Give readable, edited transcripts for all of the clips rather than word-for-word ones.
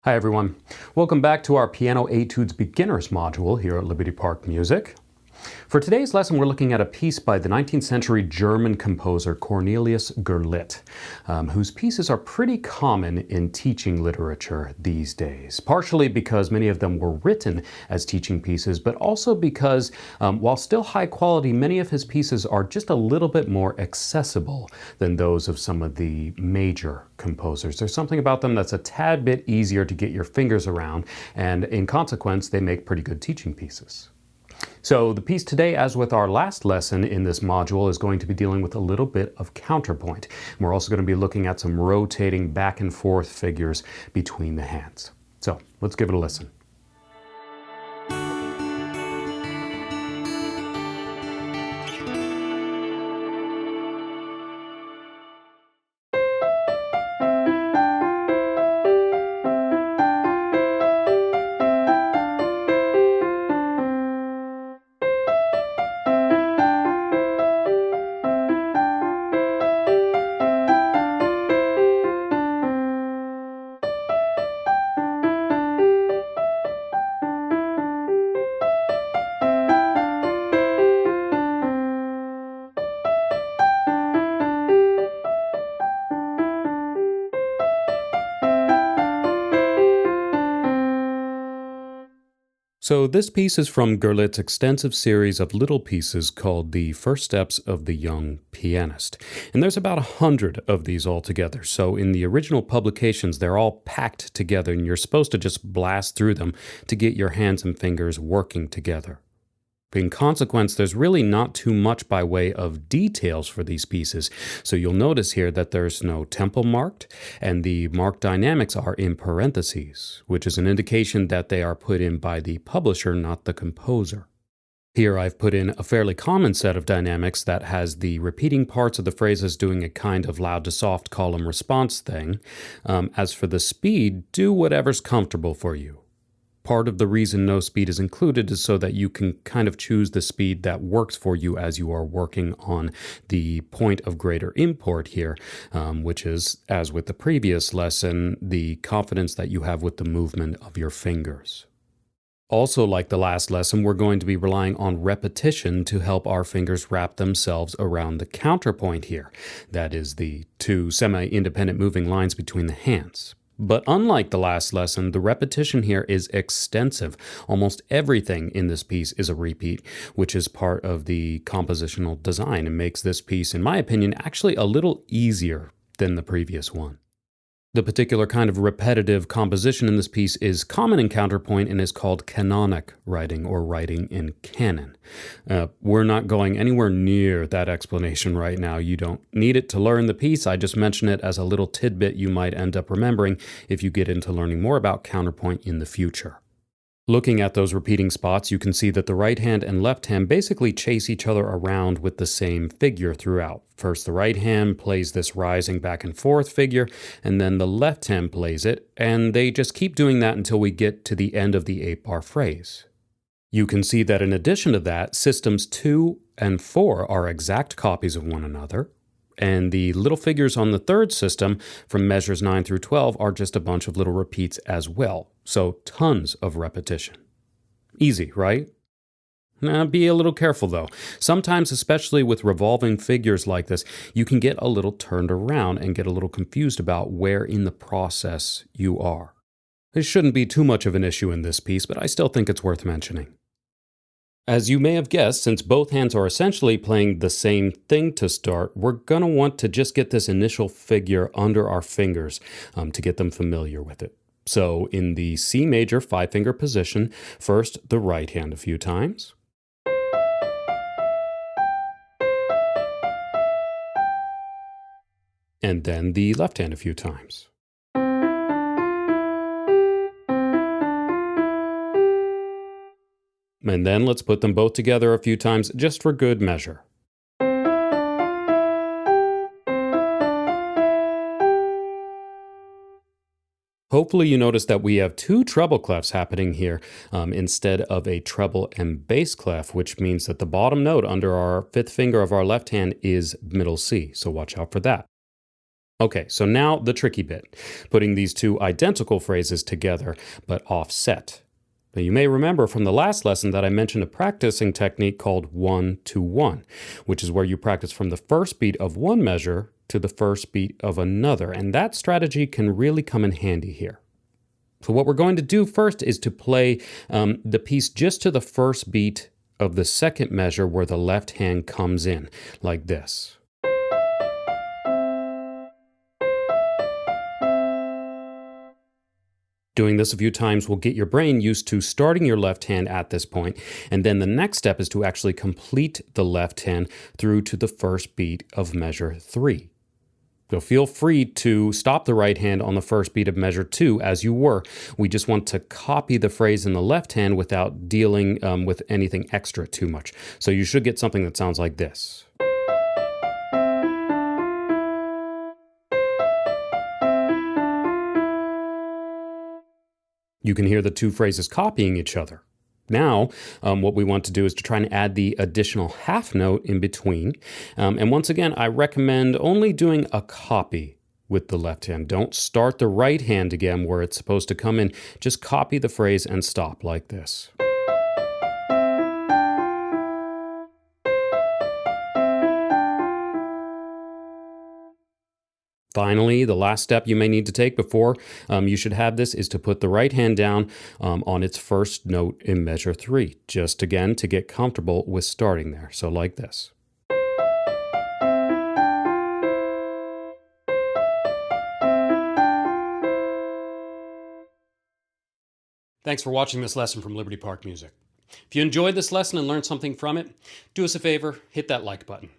Hi everyone. Welcome back to our Piano Etudes Beginners module here at Liberty Park Music. For today's lesson, we're looking at a piece by the 19th century German composer Cornelius Gurlitt, whose pieces are pretty common in teaching literature these days, partially because many of them were written as teaching pieces, but also because, while still high quality, many of his pieces are just a little bit more accessible than those of some of the major composers. There's something about them that's a tad bit easier to get your fingers around, and in consequence, they make pretty good teaching pieces. So the piece today, as with our last lesson in this module, is going to be dealing with a little bit of counterpoint. And we're also going to be looking at some rotating back and forth figures between the hands. So let's give it a listen. So this piece is from Gurlitt's extensive series of little pieces called The First Steps of the Young Pianist. And there's about 100 of these altogether. So in the original publications, they're all packed together and you're supposed to just blast through them to get your hands and fingers working together. In consequence, there's really not too much by way of details for these pieces. So you'll notice here that there's no tempo marked, and the marked dynamics are in parentheses, which is an indication that they are put in by the publisher, not the composer. Here I've put in a fairly common set of dynamics that has the repeating parts of the phrases doing a kind of loud to soft column response thing. As for the speed, do whatever's comfortable for you. Part of the reason no speed is included is so that you can kind of choose the speed that works for you as you are working on the point of greater import here, which is, as with the previous lesson, the confidence that you have with the movement of your fingers. Also, like the last lesson, we're going to be relying on repetition to help our fingers wrap themselves around the counterpoint here. That is the two semi-independent moving lines between the hands. But unlike the last lesson, the repetition here is extensive. Almost everything in this piece is a repeat, which is part of the compositional design and makes this piece, in my opinion, actually a little easier than the previous one. The particular kind of repetitive composition in this piece is common in counterpoint and is called canonic writing, or writing in canon. We're not going anywhere near that explanation right now. You don't need it to learn the piece. I just mention it as a little tidbit you might end up remembering if you get into learning more about counterpoint in the future. Looking at those repeating spots, you can see that the right hand and left hand basically chase each other around with the same figure throughout. First, the right hand plays this rising back and forth figure, and then the left hand plays it, and they just keep doing that until we get to the end of the 8-bar phrase. You can see that in addition to that, systems 2 and 4 are exact copies of one another, and the little figures on the third system from measures 9 through 12 are just a bunch of little repeats as well. So tons of repetition. Easy, right? Now, be a little careful though. Sometimes, especially with revolving figures like this, you can get a little turned around and get a little confused about where in the process you are. This shouldn't be too much of an issue in this piece, but I still think it's worth mentioning. As you may have guessed, since both hands are essentially playing the same thing to start, we're going to want to just get this initial figure under our fingers to get them familiar with it. So in the C major 5-finger position, first the right hand a few times. And then the left hand a few times. And then let's put them both together a few times just for good measure. Hopefully you notice that we have two treble clefs happening here instead of a treble and bass clef, which means that the bottom note under our 5th finger of our left hand is middle C, so watch out for that. Okay, so now the tricky bit, putting these two identical phrases together but offset. Now, you may remember from the last lesson that I mentioned a practicing technique called 1-2-1, which is where you practice from the first beat of one measure to the first beat of another, and that strategy can really come in handy here. So what we're going to do first is to play the piece just to the first beat of the second measure where the left hand comes in, like this. Doing this a few times will get your brain used to starting your left hand at this point, and then the next step is to actually complete the left hand through to the first beat of measure 3. So feel free to stop the right hand on the first beat of measure 2 as you were. We just want to copy the phrase in the left hand without dealing with anything extra too much. So you should get something that sounds like this. You can hear the two phrases copying each other. Now, what we want to do is to try and add the additional half note in between. And once again, I recommend only doing a copy with the left hand. Don't start the right hand again where it's supposed to come in. Just copy the phrase and stop like this. Finally, the last step you may need to take before you should have this is to put the right hand down on its first note in measure 3, just again to get comfortable with starting there. So like this. Thanks for watching this lesson from Liberty Park Music. If you enjoyed this lesson and learned something from it, do us a favor, hit that like button.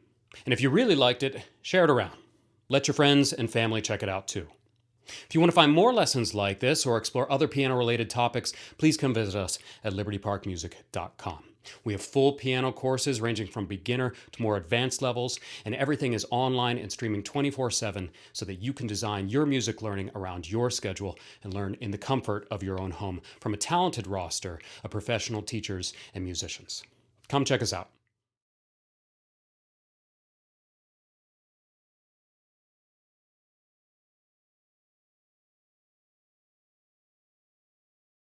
And if you really liked it, share it around. Let your friends and family check it out too. If you want to find more lessons like this or explore other piano-related topics, please come visit us at libertyparkmusic.com. We have full piano courses ranging from beginner to more advanced levels, and everything is online and streaming 24/7 so that you can design your music learning around your schedule and learn in the comfort of your own home from a talented roster of professional teachers and musicians. Come check us out.